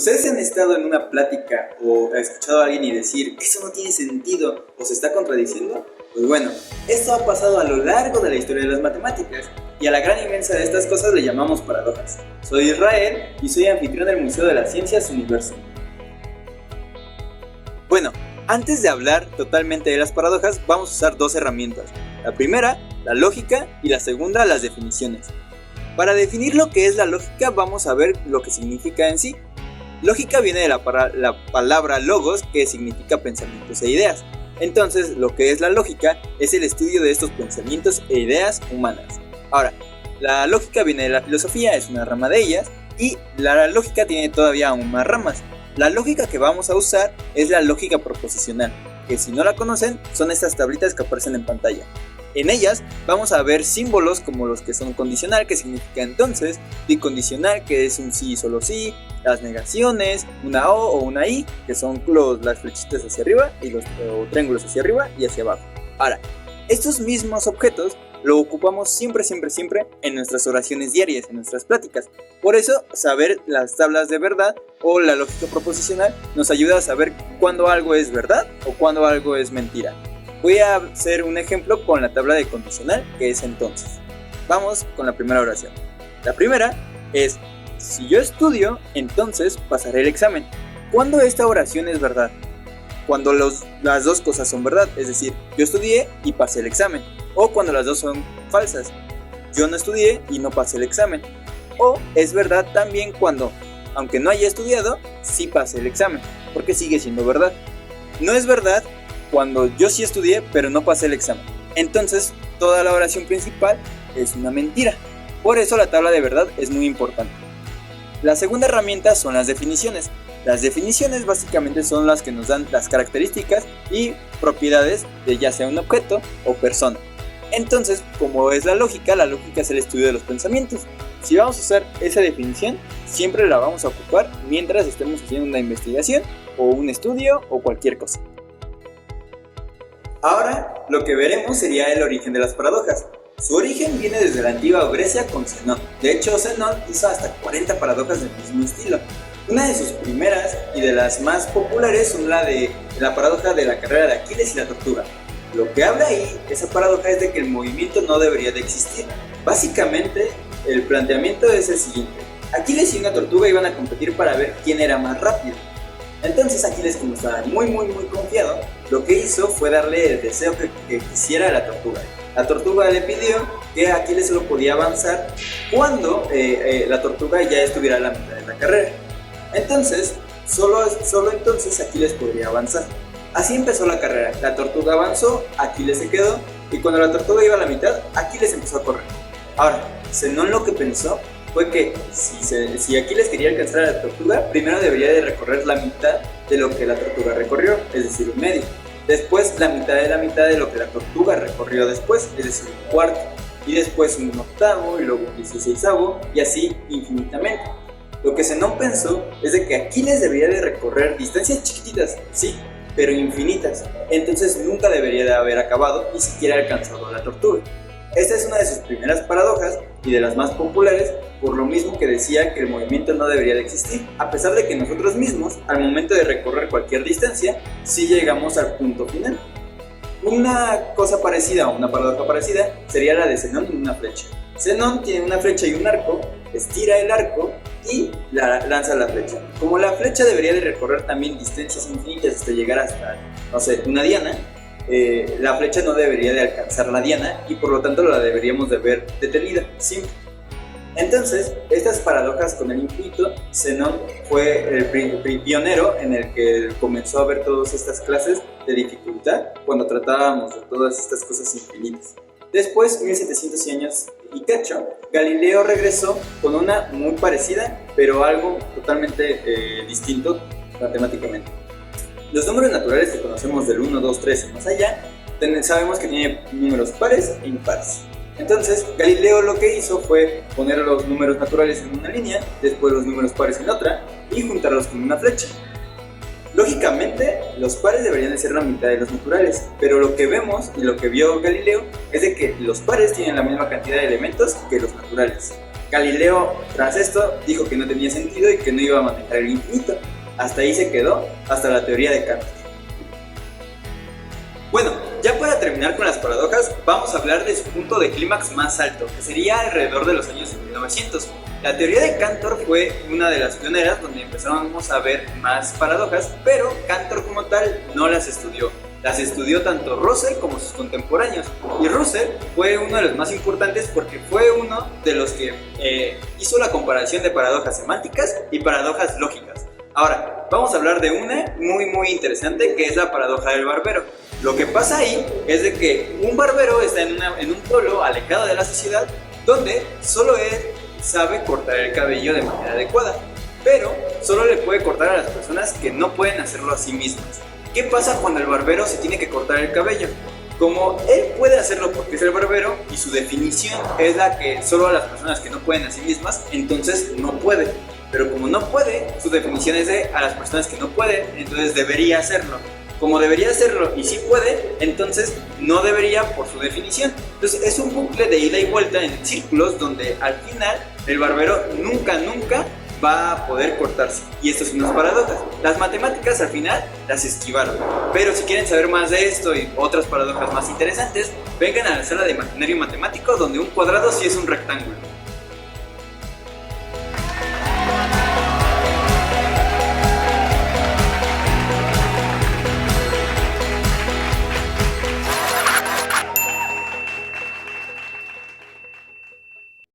¿Ustedes han estado en una plática o escuchado a alguien y decir eso no tiene sentido o se está contradiciendo? Pues bueno, esto ha pasado a lo largo de la historia de las matemáticas y a la gran inmensa de estas cosas le llamamos paradojas. Soy Israel y soy anfitrión del Museo de las Ciencias Universo. Bueno, antes de hablar totalmente de las paradojas, vamos a usar dos herramientas. La primera, la lógica, y la segunda, las definiciones. Para definir lo que es la lógica, vamos a ver lo que significa en sí. Lógica viene de la palabra logos, que significa pensamientos e ideas. Entonces, lo que es la lógica es el estudio de estos pensamientos e ideas humanas. Ahora, la lógica viene de la filosofía, es una rama de ellas, y la lógica tiene todavía aún más ramas. La lógica que vamos a usar es la lógica proposicional, que si no la conocen, son estas tablitas que aparecen en pantalla. En ellas vamos a ver símbolos como los que son condicional, que significa entonces, bicondicional, que es un sí y solo sí, las negaciones, una O o una I, que son las flechitas hacia arriba y los triángulos hacia arriba y hacia abajo. Ahora, estos mismos objetos lo ocupamos siempre en nuestras oraciones diarias, en nuestras pláticas. Por eso, saber las tablas de verdad o la lógica proposicional nos ayuda a saber cuándo algo es verdad o cuándo algo es mentira. Voy a hacer un ejemplo con la tabla de condicional, que es entonces. Vamos con la primera oración. La primera es, si yo estudio, entonces pasaré el examen. ¿Cuándo esta oración es verdad? Cuando las dos cosas son verdad, es decir, yo estudié y pasé el examen. O cuando las dos son falsas, yo no estudié y no pasé el examen. O es verdad también cuando, aunque no haya estudiado, sí pasé el examen, porque sigue siendo verdad. No es verdad cuando yo sí estudié, pero no pasé el examen. Entonces, toda la oración principal es una mentira. Por eso la tabla de verdad es muy importante. La segunda herramienta son las definiciones. Las definiciones básicamente son las que nos dan las características y propiedades de ya sea un objeto o persona. Entonces, como es la lógica es el estudio de los pensamientos. Si vamos a usar esa definición, siempre la vamos a ocupar mientras estemos haciendo una investigación o un estudio o cualquier cosa. Ahora, lo que veremos sería el origen de las paradojas. Su origen viene desde la antigua Grecia con Zenón. De hecho, Zenón hizo hasta 40 paradojas del mismo estilo. Una de sus primeras y de las más populares son la paradoja de la carrera de Aquiles y la tortuga. Lo que habla ahí, esa paradoja, es de que el movimiento no debería de existir. Básicamente, el planteamiento es el siguiente. Aquiles y una tortuga iban a competir para ver quién era más rápido. Entonces Aquiles, como estaba muy confiado, lo que hizo fue darle el deseo que quisiera a la tortuga. La tortuga le pidió que Aquiles solo podía avanzar cuando la tortuga ya estuviera a la mitad de la carrera. Entonces, solo entonces Aquiles podría avanzar. Así empezó la carrera. La tortuga avanzó, Aquiles se quedó, y cuando la tortuga iba a la mitad, Aquiles empezó a correr. Ahora, Zenón lo que pensó fue que si Aquiles quería alcanzar a la tortuga, primero debería de recorrer la mitad de lo que la tortuga recorrió, es decir, un medio. Después la mitad de lo que la tortuga recorrió después, es decir, un cuarto. Y después un octavo, y luego un 16avo, y así infinitamente. Lo que Zenón pensó es de que Aquiles debería de recorrer distancias chiquititas, sí, pero infinitas. Entonces nunca debería de haber acabado ni siquiera alcanzado a la tortuga. Esta es una de sus primeras paradojas y de las más populares, por lo mismo que decía que el movimiento no debería de existir, a pesar de que nosotros mismos, al momento de recorrer cualquier distancia, sí llegamos al punto final. Una cosa parecida o una paradoja parecida sería la de Zenón en una flecha. Zenón tiene una flecha y un arco, estira el arco y lanza la flecha. Como la flecha debería de recorrer también distancias infinitas hasta llegar hasta, una diana, la flecha no debería de alcanzar la diana y por lo tanto la deberíamos de ver detenida, siempre. Entonces, estas paradojas con el infinito, Zenón fue el pionero en el que comenzó a ver todas estas clases de dificultad cuando tratábamos de todas estas cosas infinitas. Después, 1700 años y cacho, Galileo regresó con una muy parecida, pero algo totalmente distinto matemáticamente. Los números naturales que conocemos del 1, 2, 3 y más allá, sabemos que tiene números pares e impares. Entonces, Galileo lo que hizo fue poner los números naturales en una línea, después los números pares en otra, y juntarlos con una flecha. Lógicamente, los pares deberían de ser la mitad de los naturales, pero lo que vemos y lo que vio Galileo es de que los pares tienen la misma cantidad de elementos que los naturales. Galileo, tras esto, dijo que no tenía sentido y que no iba a manejar el infinito. Hasta ahí se quedó, hasta la teoría de Cantor. Bueno, ya para terminar con las paradojas, vamos a hablar de su punto de clímax más alto, que sería alrededor de los años 1900. La teoría de Cantor fue una de las pioneras donde empezamos a ver más paradojas, pero Cantor como tal no las estudió. Las estudió tanto Russell como sus contemporáneos. Y Russell fue uno de los más importantes porque fue uno de los que hizo la comparación de paradojas semánticas y paradojas lógicas. Ahora, vamos a hablar de una muy interesante, que es la paradoja del barbero. Lo que pasa ahí es de que un barbero está en un pueblo alejado de la sociedad donde solo él sabe cortar el cabello de manera adecuada, pero solo le puede cortar a las personas que no pueden hacerlo a sí mismas. ¿Qué pasa cuando el barbero se tiene que cortar el cabello? Como él puede hacerlo porque es el barbero y su definición es la que solo a las personas que no pueden a sí mismas, entonces no puede. Pero como no puede, su definición es de a las personas que no pueden, entonces debería hacerlo. Como debería hacerlo y sí puede, entonces no debería por su definición. Entonces es un bucle de ida y vuelta en círculos donde al final el barbero nunca va a poder cortarse. Y esto son unas paradojas. Las matemáticas al final las esquivaron. Pero si quieren saber más de esto y otras paradojas más interesantes, vengan a la sala de imaginario matemático donde un cuadrado sí es un rectángulo.